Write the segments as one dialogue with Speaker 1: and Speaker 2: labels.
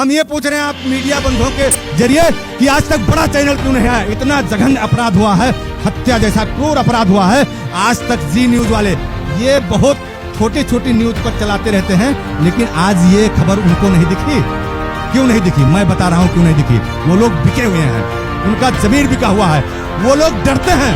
Speaker 1: हम ये पूछ रहे हैं आप मीडिया बंधुओं के जरिए कि आज तक बड़ा चैनल क्यों नहीं आया। इतना जघन्य अपराध हुआ है, हत्या जैसा क्रूर अपराध हुआ है, आज तक जी न्यूज वाले ये बहुत छोटी छोटी न्यूज पर चलाते रहते हैं, लेकिन आज ये खबर उनको नहीं दिखी। क्यों नहीं दिखी? मैं बता रहा हूँ क्यों नहीं दिखी। वो लोग बिके हुए हैं, उनका जमीर बिका हुआ है, वो लोग डरते हैं।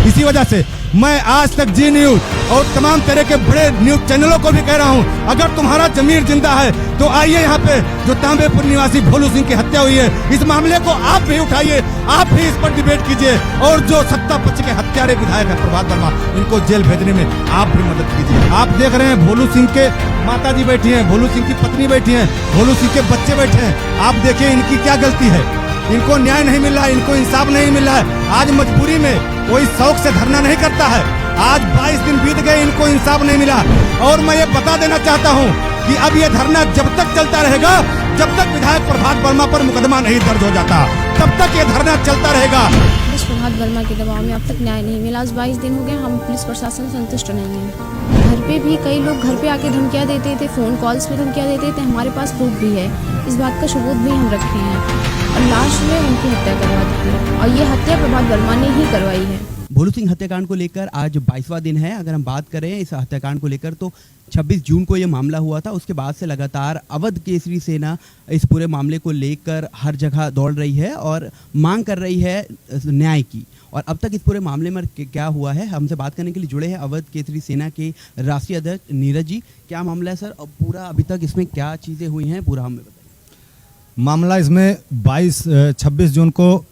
Speaker 1: इसी वजह से मैं आज तक जी न्यूज और तमाम तरह के बड़े न्यूज चैनलों को भी कह रहा हूं, अगर तुम्हारा जमीर जिंदा है तो आइए यहाँ पे जो तांबेपुर निवासी भोलू सिंह की हत्या हुई है, इस मामले को आप भी उठाइए, आप भी इस पर डिबेट कीजिए और जो सत्ता पक्ष के हत्यारे विधायक है प्रभात वर्मा, इनको जेल भेजने में आप भी मदद कीजिए। आप देख रहे हैं भोलू सिंह के माता जी बैठी हैं, भोलू सिंह की पत्नी बैठी है, भोलू सिंह के बच्चे बैठे हैं। आप देखिए इनकी क्या गलती है, इनको न्याय नहीं मिल रहा है, इनको इंसाफ नहीं मिल रहा है। आज मजबूरी में कोई शौक से धरना नहीं करता है, आज 22 दिन बीत गए, इनको इंसाफ नहीं मिला। और मैं ये बता देना चाहता हूँ कि अब ये धरना जब तक चलता रहेगा, जब तक विधायक प्रभात वर्मा पर मुकदमा नहीं दर्ज हो जाता, तब तक ये धरना चलता रहेगा।
Speaker 2: पुलिस प्रभात वर्मा के दबाव में अब तक न्याय नहीं मिला। आज 22 दिन हो गए, हम पुलिस प्रशासन संतुष्ट नहीं है। घर पे भी कई लोग घर पे आके धमकियाँ देते थे, फोन कॉल्स पे धमकियाँ देते थे, हमारे पास प्रूफ भी है, इस बात का सबूत भी हम रखे हैं। और लास्ट में उनकी हत्या करवा दी है, और ये हत्या प्रभात वर्मा ने ही करवाई है।
Speaker 3: भोलू सिंह हत्याकांड को लेकर आज 22वां दिन है। अगर हम बात करें इस हत्याकांड को लेकर तो 26 जून को ये मामला हुआ था। उसके बाद से लगातार अवध केसरी सेना इस पूरे मामले को लेकर हर जगह दौड़ रही है और मांग कर रही है न्याय की। और अब तक इस पूरे मामले में क्या हुआ है, हमसे बात करने के लिए जुड़े हैं अवध केसरी सेना के राष्ट्रीय अध्यक्ष नीरज जी। क्या मामला है सर, पूरा अभी तक इसमें क्या चीज़ें हुई हैं, पूरा हमें बताइए।
Speaker 1: मामला इसमें 26 जून को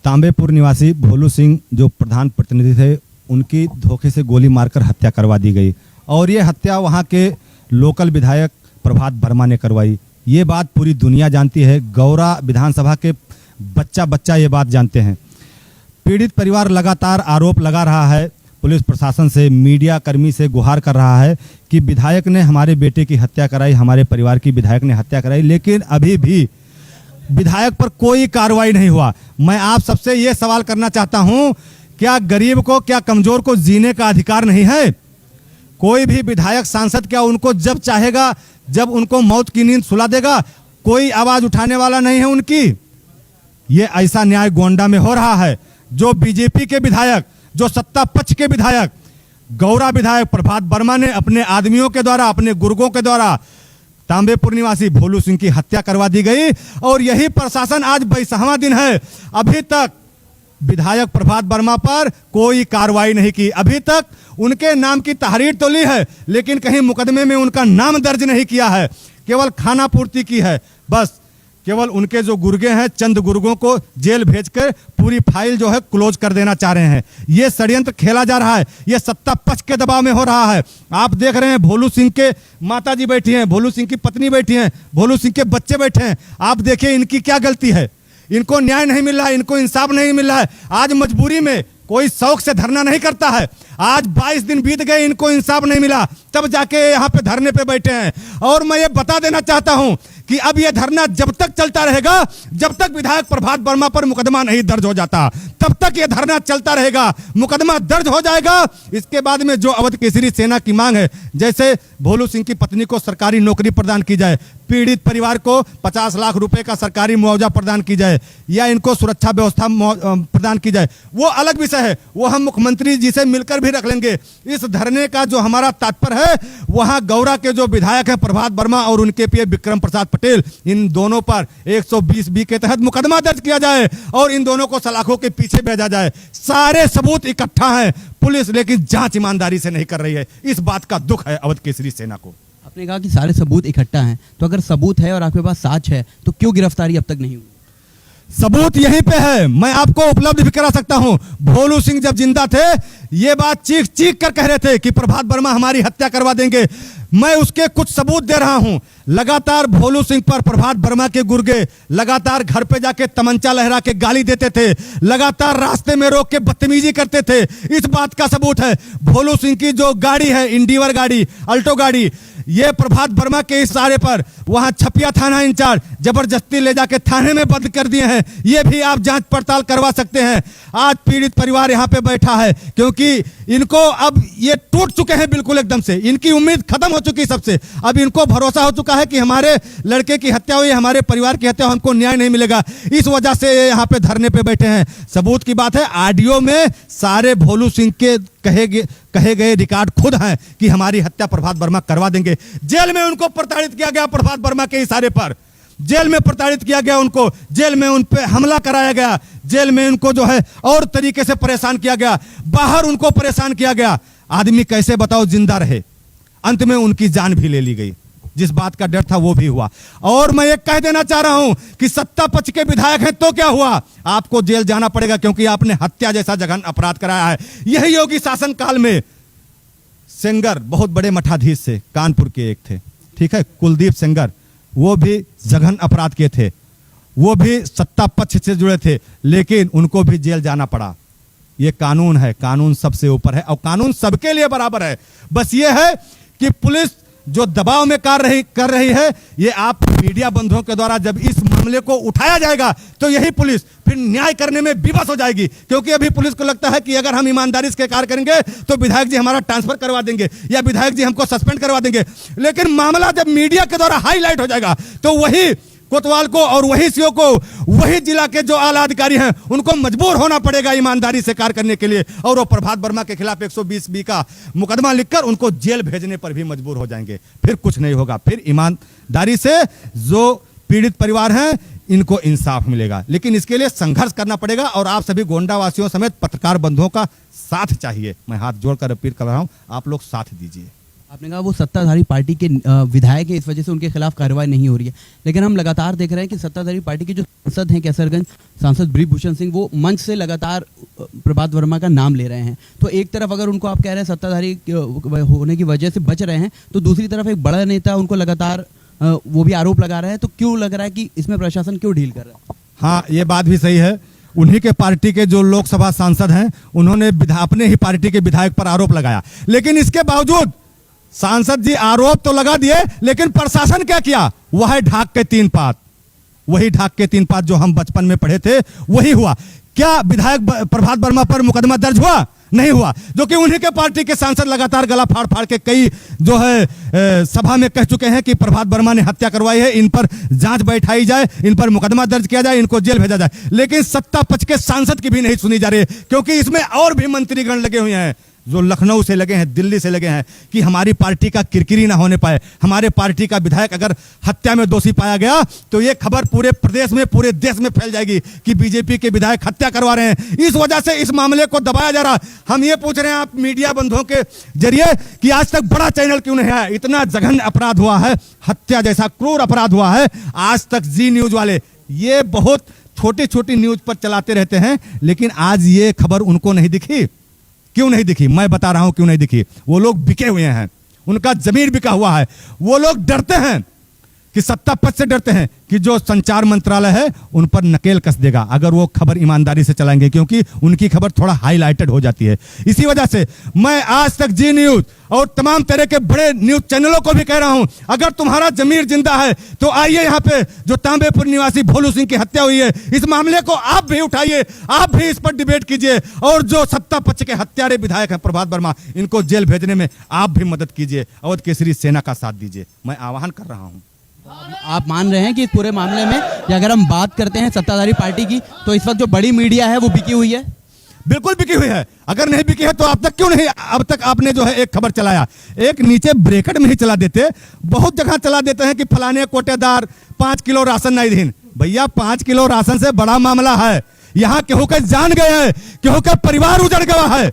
Speaker 1: तांबेपुर निवासी भोलू सिंह जो प्रधान प्रतिनिधि थे, उनकी धोखे से गोली मारकर हत्या करवा दी गई और ये हत्या वहाँ के लोकल विधायक प्रभात वर्मा ने करवाई। ये बात पूरी दुनिया जानती है, गौरा विधानसभा के बच्चा ये बात जानते हैं। पीड़ित परिवार लगातार आरोप लगा रहा है पुलिस प्रशासन से, मीडिया कर्मी से गुहार कर रहा है कि विधायक ने हमारे बेटे की हत्या कराई, हमारे परिवार की विधायक ने हत्या कराई, लेकिन अभी भी विधायक पर कोई कार्रवाई नहीं हुआ। मैं आप सबसे ये सवाल करना चाहता हूं, क्या गरीब को, क्या कमजोर को जीने का अधिकार नहीं है? कोई भी विधायक सांसद क्या उनको जब चाहेगा, जब उनको मौत की नींद सुला देगा? कोई आवाज उठाने वाला नहीं है उनकी। ये ऐसा न्याय गोंडा में हो रहा है। जो बीजेपी के विधायक, जो सत्ता पक्ष के विधायक, गौरा विधायक प्रभात वर्मा ने अपने आदमियों के द्वारा, अपने गुर्गों के द्वारा तांबेपुर निवासी भोलू सिंह की हत्या करवा दी गई और यही प्रशासन आज 22वां दिन है, अभी तक विधायक प्रभात वर्मा पर कोई कार्रवाई नहीं की। अभी तक उनके नाम की तहरीर तो ली है, लेकिन कहीं मुकदमे में उनका नाम दर्ज नहीं किया है, केवल खाना पूर्ति की है। बस केवल उनके जो गुर्गे हैं, चंद गुर्गों को जेल भेजकर पूरी फाइल जो है क्लोज कर देना चाह रहे हैं। ये षड्यंत्र खेला जा रहा है, ये सत्ता पक्ष के दबाव में हो रहा है। आप देख रहे हैं भोलू सिंह के माता जी बैठी हैं, भोलू सिंह की पत्नी बैठी हैं, भोलू सिंह के बच्चे बैठे हैं। आप देखिए इनकी क्या गलती है, इनको न्याय नहीं मिल रहा है, इनको इंसाफ नहीं मिल रहा है। आज मजबूरी में कोई शौक से धरना नहीं करता है, आज 22 दिन बीत गए, इनको इंसाफ नहीं मिला, तब जाके यहाँ पे धरने पे बैठे हैं। और मैं ये बता देना चाहता हूं कि अब ये धरना जब तक चलता रहेगा, जब तक विधायक प्रभात वर्मा पर मुकदमा नहीं दर्ज हो जाता, तब तक ये धरना चलता रहेगा। मुकदमा दर्ज हो जाएगा, इसके बाद में जो अवध केसरी सेना की मांग है, जैसे भोलू सिंह की पत्नी को सरकारी नौकरी प्रदान की जाए, पीड़ित परिवार को 50 लाख रुपए का सरकारी मुआवजा प्रदान की जाए, या इनको सुरक्षा व्यवस्था प्रदान की जाए, वो अलग विषय है, वो हम मुख्यमंत्री जी से मिलकर भी रख लेंगे। इस धरने का जो हमारा तात्पर्य है, वहां गौरा के जो विधायक है प्रभात वर्मा और उनके पीए विक्रम प्रसाद पटेल, इन दोनों पर 120B के तहत मुकदमा दर्ज किया जाए और इन दोनों को सलाखों के पीछे भेजा जाए। सारे सबूत इकट्ठा हैं, पुलिस लेकिन जांच ईमानदारी से नहीं कर रही है। इस बात का दुख है अवध केसरी सेना को।
Speaker 3: आपने कहा कि सारे सबूत इकट्ठा हैं, तो अगर सबूत है और आपके पास साक्ष्य है, तो क्यों गिरफ्तारी अब तक नहीं हुई?
Speaker 1: सबूत यहीं पे है, मैं आपको उपलब्ध भी करा सकता हूं। भोलू सिंह जब जिंदा थे, ये बात चीख चीख कर कह रहे थे कि प्रभात वर्मा हमारी हत्या करवा देंगे। मैं उसके कुछ सबूत दे रहा हूं। लगातार भोलू सिंह पर प्रभात वर्मा के गुर्गे लगातार घर पे जाके तमंचा लहरा के गाली देते थे, लगातार रास्ते में रोक के बदतमीजी करते थे। इस बात का सबूत है। भोलू सिंह की जो गाड़ी है, इंडिवर गाड़ी, अल्टो गाड़ी, ये प्रभात वर्मा के इशारे पर वहां छपिया थाना इंचार्ज जबरदस्ती ले जाके थाने में बंद कर दिए हैं। ये भी आप जांच पड़ताल करवा सकते हैं। आज पीड़ित परिवार यहाँ पे बैठा है क्योंकि इनको अब ये टूट चुके हैं बिल्कुल एकदम से। इनकी उम्मीद खत्म हो चुकी सबसे। अब इनको भरोसा हो चुका है कि हमारे लड़के की हत्या हुई, हमारे परिवार की हत्या, हमको न्याय नहीं मिलेगा। इस वजह से ये यहाँ पे धरने पे बैठे हैं। सबूत की बात है, ऑडियो में सारे भोलू सिंह के कहे गए रिकॉर्ड खुद हैं कि हमारी हत्या प्रभात वर्मा करवा देंगे। जेल में उनको प्रताड़ित किया गया प्रभात वर्मा के इशारे पर। जेल में प्रताड़ित किया गया उनको, जेल में उन पे हमला कराया गया, जेल में उनको जो है और तरीके से परेशान किया गया, बाहर उनको परेशान किया गया। आदमी कैसे बताओ जिंदा रहे, अंत में उनकी जान भी ले ली गई। जिस बात का डर था वो भी हुआ। और मैं एक कह देना चाह रहा हूं कि सत्ता पक्ष के विधायक हैं तो क्या हुआ, आपको जेल जाना पड़ेगा क्योंकि आपने हत्या जैसा जघन्य अपराध कराया है। यही योगी शासन काल में सेंगर बहुत बड़े मठाधीश से कानपुर के एक थे, ठीक है, कुलदीप सेंगर, वो भी जघन्य अपराध के थे, वो भी सत्ता पक्ष से जुड़े थे, लेकिन उनको भी जेल जाना पड़ा। ये कानून है, कानून सबसे ऊपर है और कानून सबके लिए बराबर है। बस ये है कि पुलिस जो दबाव में कार्य कर रही है, ये आप मीडिया बंधुओं के द्वारा जब इस मामले को उठाया जाएगा तो यही पुलिस फिर न्याय करने में विवश हो जाएगी। क्योंकि अभी पुलिस को लगता है कि अगर हम ईमानदारी से कार्य करेंगे तो विधायक जी हमारा ट्रांसफर करवा देंगे या विधायक जी हमको सस्पेंड करवा देंगे। लेकिन मामला जब मीडिया के द्वारा हाईलाइट हो जाएगा तो वही कोतवाल को और वही सीओ को, वही जिला के जो आला अधिकारी हैं उनको मजबूर होना पड़ेगा ईमानदारी से कार्य करने के लिए, और वो प्रभात वर्मा के खिलाफ 120B का मुकदमा लिखकर उनको जेल भेजने पर भी मजबूर हो जाएंगे। फिर कुछ नहीं होगा, फिर ईमानदारी से जो पीड़ित परिवार हैं इनको इंसाफ मिलेगा। लेकिन इसके लिए संघर्ष करना पड़ेगा और आप सभी गोंडावासियों समेत पत्रकार बंधुओं का साथ चाहिए। मैं हाथ जोड़कर अपील कर रहा हूं, आप लोग साथ दीजिए।
Speaker 3: आपने कहा वो सत्ताधारी पार्टी के विधायक है, इस वजह से उनके खिलाफ कार्रवाई नहीं हो रही है, लेकिन हम लगातार देख रहे हैं कि सत्ताधारी पार्टी के जो सांसद हैं कैसरगंज सांसद बृजभूषण सिंह, वो मंच से लगातार प्रभात वर्मा का नाम ले रहे हैं। तो एक तरफ अगर उनको आप कह रहे हैं सत्ताधारी होने की वजह से बच रहे हैं, तो दूसरी तरफ एक बड़ा नेता उनको लगातार वो भी आरोप लगा रहा है। तो क्यों लग रहा है कि इसमें प्रशासन क्यों ढील कर रहा है?
Speaker 1: हाँ, ये बात भी सही है। उन्हीं के पार्टी के जो लोकसभा सांसद हैं उन्होंने अपने ही पार्टी के विधायक पर आरोप लगाया, लेकिन इसके बावजूद सांसद जी आरोप तो लगा दिए, लेकिन प्रशासन क्या किया? वह ढाक के 3 पात, वही ढाक के 3 पात जो हम बचपन में पढ़े थे वही हुआ। क्या विधायक प्रभात वर्मा पर मुकदमा दर्ज हुआ? नहीं हुआ, जो कि उन्हीं के पार्टी के सांसद लगातार गला फाड़ फाड़ के कई जो है सभा में कह चुके हैं कि प्रभात वर्मा ने हत्या करवाई है, इन पर जांच बैठाई जाए, इन पर मुकदमा दर्ज किया जाए, इनको जेल भेजा जाए। लेकिन सत्ता पक्ष के सांसद की भी नहीं सुनी जा रही है, क्योंकि इसमें और भी मंत्रीगण लगे हुए हैं जो लखनऊ से लगे हैं, दिल्ली से लगे हैं कि हमारी पार्टी का किरकिरी ना होने पाए। हमारे पार्टी का विधायक अगर हत्या में दोषी पाया गया तो ये खबर पूरे प्रदेश में, पूरे देश में फैल जाएगी कि बीजेपी के विधायक हत्या करवा रहे हैं। इस वजह से इस मामले को दबाया जा रहा। हम ये पूछ रहे हैं आप मीडिया बंधुओं के जरिए कि आज तक बड़ा चैनल क्यों नहीं है? इतना जघन्य अपराध हुआ है, हत्या जैसा क्रूर अपराध हुआ है, आज तक जी न्यूज वाले ये बहुत छोटी छोटी न्यूज पर चलाते रहते हैं, लेकिन आज ये खबर उनको नहीं दिखी। क्यों नहीं दिखी? मैं बता रहा हूं क्यों नहीं दिखी। वो लोग बिके हुए हैं, उनका जमीर बिका हुआ है। वो लोग डरते हैं कि सत्ता पक्ष से डरते हैं कि जो संचार मंत्रालय है उन पर नकेल कस देगा अगर वो खबर ईमानदारी से चलाएंगे, क्योंकि उनकी खबर थोड़ा हाईलाइटेड हो जाती है। इसी वजह से मैं आज तक जी न्यूज और तमाम तरह के बड़े न्यूज चैनलों को भी कह रहा हूं, अगर तुम्हारा जमीर जिंदा है तो आइए यहाँ पे जो तांबेपुर निवासी भोलू सिंह की हत्या हुई है, इस मामले को आप भी उठाइए, आप भी इस पर डिबेट कीजिए, और जो सत्ता पक्ष के हत्यारे विधायक हैं प्रभात वर्मा, इनको जेल भेजने में आप भी मदद कीजिए, अवध केसरी सेना का साथ दीजिए। मैं आह्वान कर रहा हूं।
Speaker 3: आप मान रहे हैं कि इस पूरे मामले में अगर हम बात करते हैं सत्ताधारी पार्टी की, तो इस वक्त जो बड़ी मीडिया है वो बिकी हुई है?
Speaker 1: बिल्कुल बिकी हुई है। अगर नहीं बिकी है तो अब तक क्यों नहीं, अब तक आपने जो है एक खबर चलाया, एक नीचे ब्रैकेट में ही चला देते, बहुत जगह चला देते हैं कि फलाने कोटेदार 5 किलो राशन नहीं दिन। भैया 5 किलो राशन से बड़ा मामला है। यहाँ केहू के जान गए हैं, केहू का परिवार उजड़ गया है।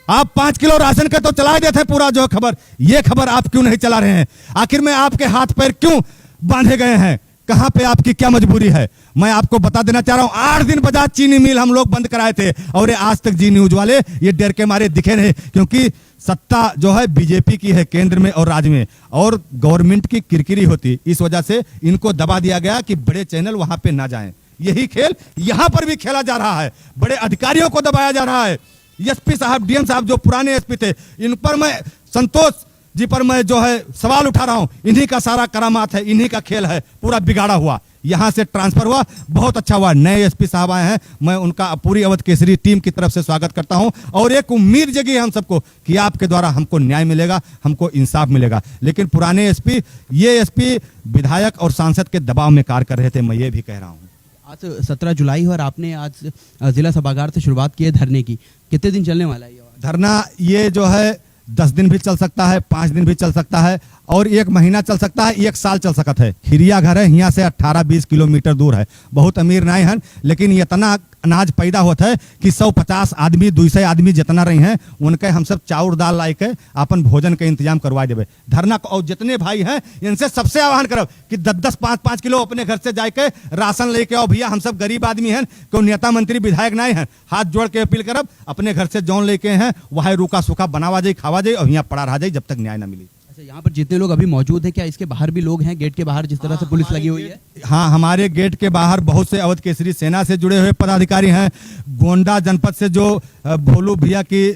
Speaker 1: आप 5 किलो राशन का तो चला देते हैं पूरा जो खबर, ये खबर आप क्यों नहीं चला रहे हैं? आखिर में आपके हाथ पैर क्यों बांधे गए हैं? कहां पे आपकी क्या मजबूरी है? मैं आपको बता देना चाह रहा हूं, 8 दिन बजाज चीनी मिल हम लोग बंद कराए थे, और ये आज तक जी न्यूज वाले ये डर के मारे दिखे नहीं, क्योंकि सत्ता जो है बीजेपी की है केंद्र में और राज्य में, और गवर्नमेंट की किरकिरी होती, इस वजह से इनको दबा दिया गया कि बड़े चैनल वहां पे ना जाएं। यही खेल यहां पर भी खेला जा रहा है, बड़े अधिकारियों को दबाया जा रहा है। एसपी साहब, डीएम साहब जो पुराने एसपी थे, इन पर मैं संतोष जी पर मैं जो है सवाल उठा रहा हूं, इन्हीं का सारा करामात है, इन्हीं का खेल है, पूरा बिगाड़ा हुआ। यहां से ट्रांसफर हुआ, बहुत अच्छा हुआ, नए एसपी साहब आए हैं, मैं उनका पूरी अवध केसरी टीम की तरफ से स्वागत करता हूं और एक उम्मीद जगी है हम सबको कि आपके द्वारा हमको न्याय मिलेगा, हमको इंसाफ मिलेगा। लेकिन पुराने एसपी, ये एसपी विधायक और सांसद के दबाव में कार्य कर रहे थे, मैं ये भी कह रहा हूं।
Speaker 3: आज 17 जुलाई है और आपने आज जिला सभागार से शुरुआत की है धरने की, कितने दिन चलने वाला है ये
Speaker 1: धरना? ये जो है 10 दिन भी चल सकता है, 5 दिन भी चल सकता है और 1 महीना चल सकता है, 1 साल चल सकता है। खिरिया घर है, यहाँ से 18-20 किलोमीटर दूर है, बहुत अमीर नहीं है, लेकिन इतना अनाज पैदा होता है कि 150 आदमी 200 आदमी जितना रही हैं उनके हम सब चाउर दाल ला के अपन भोजन के इंतजाम करवा देवे। धरना और जितने भाई हैं इनसे सबसे आह्वान करब कि 10-10 5-5 किलो अपने घर से जाके राशन लेके आओ भैया, हम सब गरीब आदमी हैं, कोई नेता मंत्री विधायक नहीं है, हाथ जोड़ के अपील करब अपने घर से जौन लेके हैं वह रूखा सूखा बनावा जाए, खावा जाए और यहाँ पड़ा रह जाए जब तक न्याय न मिली।
Speaker 3: अच्छा, यहाँ पर जितने लोग अभी मौजूद हैं, क्या इसके बाहर भी लोग हैं, गेट के बाहर जिस तरह से पुलिस लगी हुई है?
Speaker 1: हाँ, हमारे गेट के बाहर बहुत से अवध केसरी सेना से जुड़े हुए पदाधिकारी हैं। गोंडा जनपद से जो भोलू भैया की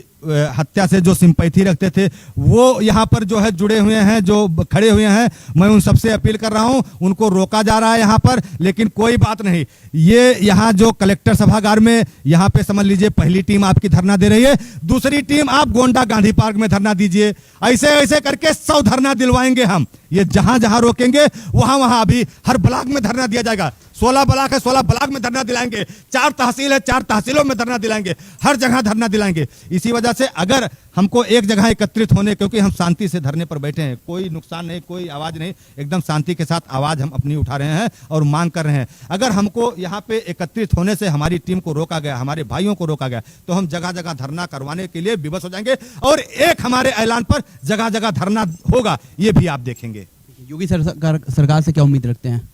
Speaker 1: हत्या से जो सिंपैथी रखते थे वो यहाँ पर जो है जुड़े हुए हैं, जो खड़े हुए हैं। मैं उन सबसे अपील कर रहा हूँ, उनको रोका जा रहा है यहाँ पर, लेकिन कोई बात नहीं। ये यहाँ जो कलेक्टर सभागार में यहाँ पे समझ लीजिए पहली टीम आपकी धरना दे रही है, दूसरी टीम आप गोंडा गांधी पार्क में धरना दीजिए। ऐसे ऐसे करके 100 धरना दिलवाएंगे हम। ये जहां जहां रोकेंगे वहां वहां अभी हर ब्लॉक में धरना दिया जाएगा। 16 ब्लॉक है, 16 ब्लॉक में धरना दिलाएंगे। 4 तहसील है, 4 तहसीलों में धरना दिलाएंगे। हर जगह धरना दिलाएंगे। इसी वजह से अगर हमको एक जगह एकत्रित होने, क्योंकि हम शांति से धरने पर बैठे हैं, कोई नुकसान नहीं, कोई आवाज नहीं, एकदम शांति के साथ आवाज हम अपनी उठा रहे हैं और मांग कर रहे हैं। अगर हमको यहाँ पे एकत्रित होने से हमारी टीम को रोका गया, हमारे भाइयों को रोका गया, तो हम जगह जगह धरना करवाने के लिए विवश हो जाएंगे और एक हमारे ऐलान पर जगह जगह धरना होगा, ये भी आप देखेंगे।
Speaker 3: योगी सरकार से क्या उम्मीद रखते हैं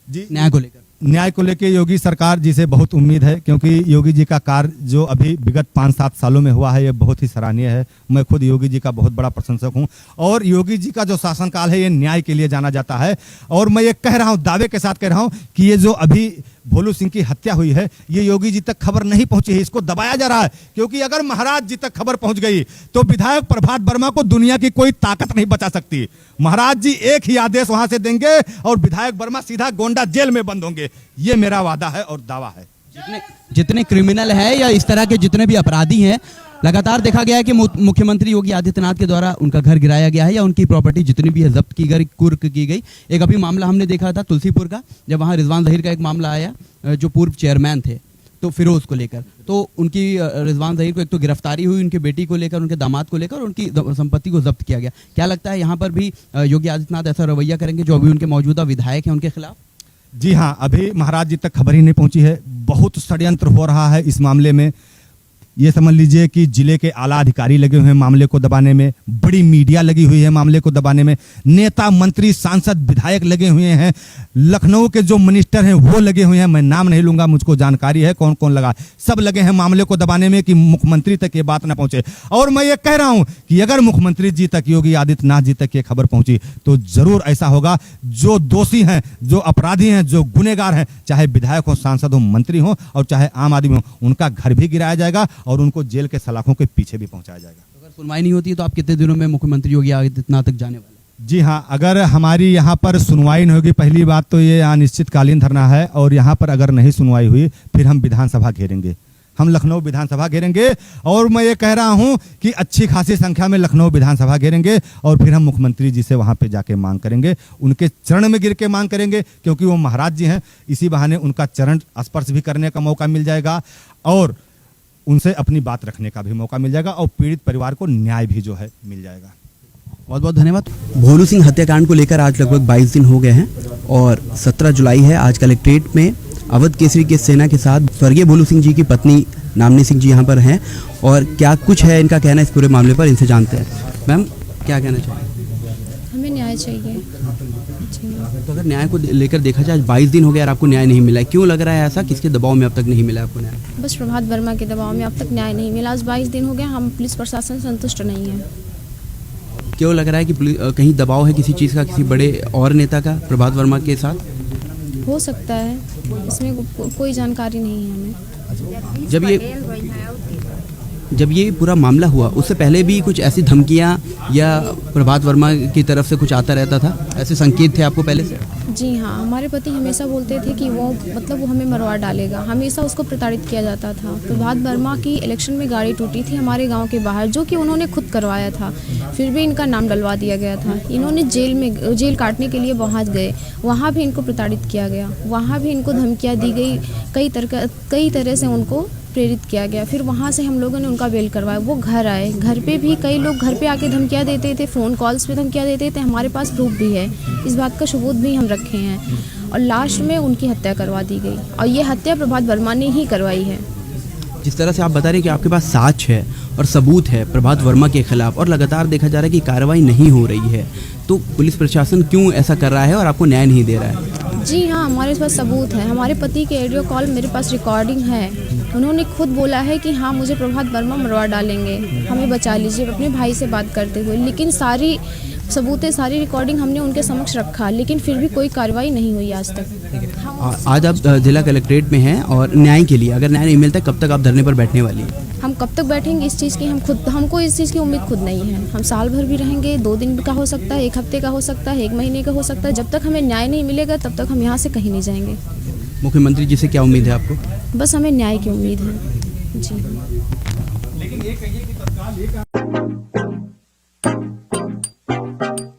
Speaker 1: जी
Speaker 3: न्याय को लेकर?
Speaker 1: न्याय को लेकर योगी सरकार जी से बहुत उम्मीद है, क्योंकि योगी जी का कार्य जो अभी विगत 5-7 सालों में हुआ है ये बहुत ही सराहनीय है। मैं खुद योगी जी का बहुत बड़ा प्रशंसक हूं और योगी जी का जो शासनकाल है ये न्याय के लिए जाना जाता है। और मैं ये कह रहा हूं, दावे के साथ कह रहा हूं कि ये जो अभी भोलू सिंह की हत्या हुई है ये योगी जी तक खबर नहीं पहुंची है, इसको दबाया जा रहा है। क्योंकि अगर महाराज जी तक खबर पहुंच गई तो विधायक प्रभात वर्मा को दुनिया की कोई ताकत नहीं बचा सकती। महाराज जी एक ही आदेश वहां से देंगे और विधायक वर्मा सीधा गोंडा जेल में बंद होंगे। ये मेरा वादा है और दावा है।
Speaker 3: जितने क्रिमिनल है या इस तरह के जितने भी अपराधी हैं, लगातार देखा गया है कि मुख्यमंत्री योगी आदित्यनाथ के द्वारा उनका घर गिराया गया है या उनकी प्रॉपर्टी जितनी भी है जब्त की गई, कुर्क की गई। एक अभी मामला हमने देखा था तुलसीपुर का, जब वहाँ रिजवान जहीर का एक मामला आया, जो पूर्व चेयरमैन थे तो फिरोज को लेकर, तो उनकी रिजवान जहीर को एक तो गिरफ्तारी हुई, उनकी बेटी को लेकर, उनके दामाद को लेकर, उनकी संपत्ति को जब्त किया गया। क्या लगता है यहाँ पर भी योगी आदित्यनाथ ऐसा रवैया करेंगे जो अभी उनके मौजूदा विधायक हैं उनके खिलाफ?
Speaker 1: जी हाँ, अभी महाराज जी तक खबर ही नहीं पहुंची है। बहुत षड्यंत्र हो रहा है इस मामले में। ये समझ लीजिए कि जिले के आला अधिकारी लगे हुए हैं मामले को दबाने में, बड़ी मीडिया लगी हुई है मामले को दबाने में, नेता मंत्री सांसद विधायक लगे हुए हैं, लखनऊ के जो मिनिस्टर हैं वो लगे हुए हैं। मैं नाम नहीं लूंगा, मुझको जानकारी है कौन कौन लगा, सब लगे हैं मामले को दबाने में कि मुख्यमंत्री तक ये बात ना पहुंचे। और मैं ये कह रहा हूं कि अगर मुख्यमंत्री जी तक, योगी आदित्यनाथ जी तक ये खबर पहुंची तो जरूर ऐसा होगा, जो दोषी हैं, जो अपराधी हैं, जो गुनेगार हैं, चाहे विधायक हो, सांसद हो, मंत्री हो और चाहे आम आदमी हो, उनका घर भी गिराया जाएगा और उनको जेल के सलाखों के पीछे भी पहुंचाया जाएगा।
Speaker 3: अगर सुनवाई नहीं होती तो आप कितने दिनों में मुख्यमंत्री योगी आदित्यनाथ तक जाने वाले?
Speaker 1: जी हाँ, अगर हमारी यहाँ पर सुनवाई नहीं होगी, पहली बात तो ये अनिश्चितकालीन धरना है और यहाँ पर अगर नहीं सुनवाई हुई फिर हम विधानसभा घेरेंगे, हम लखनऊ विधानसभा घेरेंगे। और मैं ये कह रहा हूँ कि अच्छी खासी संख्या में लखनऊ विधानसभा घेरेंगे और फिर हम मुख्यमंत्री जी से वहाँ पे जाके मांग करेंगे, उनके चरण में गिर के मांग करेंगे, क्योंकि वो महाराज जी हैं। इसी बहाने उनका चरण स्पर्श भी करने का मौका मिल जाएगा और उनसे अपनी बात रखने का भी मौका मिल जाएगा और पीड़ित परिवार को न्याय भी जो है मिल जाएगा।
Speaker 3: बहुत बहुत धन्यवाद। भोलू सिंह हत्याकांड को लेकर आज लगभग 22 दिन हो गए हैं और 17 जुलाई है। आज कलेक्ट्रेट में अवध केसरी के सेना के साथ स्वर्गीय भोलू सिंह जी की पत्नी नामनी सिंह जी यहाँ पर हैं और क्या कुछ है इनका कहना इस पूरे मामले पर, इनसे जानते हैं। मैम, क्या कहना चाहिए?
Speaker 2: हमें न्याय चाहिए।
Speaker 3: तो अगर न्याय को लेकर देखा जाए, 22 दिन हो गया और आपको न्याय नहीं मिला है, क्यों लग रहा है ऐसा? किसके दबाव में अब तक नहीं मिला आपको न्याय?
Speaker 2: बस प्रभात वर्मा के दबाव में अब तक न्याय नहीं मिला। आज 22 दिन हो गया, हम पुलिस प्रशासन संतुष्ट नहीं है।
Speaker 3: क्यों लग रहा है कि कहीं दबाव है किसी चीज़ का, किसी बड़े और नेता का प्रभात वर्मा के साथ?
Speaker 2: हो सकता है, इसमें कोई जानकारी नहीं है हमें।
Speaker 3: जब ये जब ये पूरा मामला हुआ उससे पहले भी कुछ ऐसी धमकियां या प्रभात वर्मा की तरफ से कुछ आता रहता था, ऐसे संकेत थे आपको पहले से?
Speaker 2: जी हाँ, हमारे पति हमेशा बोलते थे कि वो हमें मरवा डालेगा, हमेशा उसको प्रताड़ित किया जाता था। प्रभात वर्मा की इलेक्शन में गाड़ी टूटी थी हमारे गांव के बाहर, जो कि उन्होंने खुद करवाया था, फिर भी इनका नाम डलवा दिया गया था। इन्होंने जेल काटने के लिए वहाँ गए, वहाँ भी इनको प्रताड़ित किया गया, वहाँ भी इनको धमकियाँ दी गई, कई तरह से उनको प्रेरित किया गया। फिर वहाँ से हम लोगों ने उनका बेल करवाया, वो घर आए, घर पे भी कई लोग घर पे आके धमकियाँ देते थे, फ़ोन कॉल्स पे धमकियाँ देते थे, हमारे पास प्रूफ भी है, इस बात का सबूत भी हम रखे हैं। और लास्ट में उनकी हत्या करवा दी गई, और ये हत्या प्रभात वर्मा ने ही करवाई है।
Speaker 3: जिस तरह से आप बता रहे हैं कि आपके पास साक्ष्य है और सबूत है प्रभात वर्मा के खिलाफ, और लगातार देखा जा रहा है कि कार्रवाई नहीं हो रही है, तो पुलिस प्रशासन क्यों ऐसा कर रहा है और आपको न्याय नहीं दे रहा है?
Speaker 2: जी हाँ, हमारे पास सबूत है, हमारे पति के ऑडियो कॉल मेरे पास रिकॉर्डिंग है। उन्होंने खुद बोला है कि हाँ, मुझे प्रभात वर्मा मरवा डालेंगे, हमें बचा लीजिए, अपने भाई से बात करते हुए। लेकिन सारी सबूतें, सारी रिकॉर्डिंग हमने उनके समक्ष रखा, लेकिन फिर भी कोई कार्रवाई नहीं हुई आज तक।
Speaker 3: आज आप जिला कलेक्ट्रेट में हैं और न्याय के लिए, अगर न्याय नहीं मिलता कब तक आप धरने पर बैठने वाली हैं?
Speaker 2: हम कब तक बैठेंगे इस चीज़ की हमको इस चीज़ की उम्मीद खुद नहीं है। हम साल भर भी रहेंगे, 2 दिन का हो सकता है, 1 हफ्ते का हो सकता है, 1 महीने का हो सकता है। जब तक हमें न्याय नहीं मिलेगा तब तक हम यहाँ से कहीं नहीं जाएंगे।
Speaker 3: मुख्यमंत्री जी से क्या उम्मीद है आपको?
Speaker 2: बस हमें न्याय की उम्मीद है जी।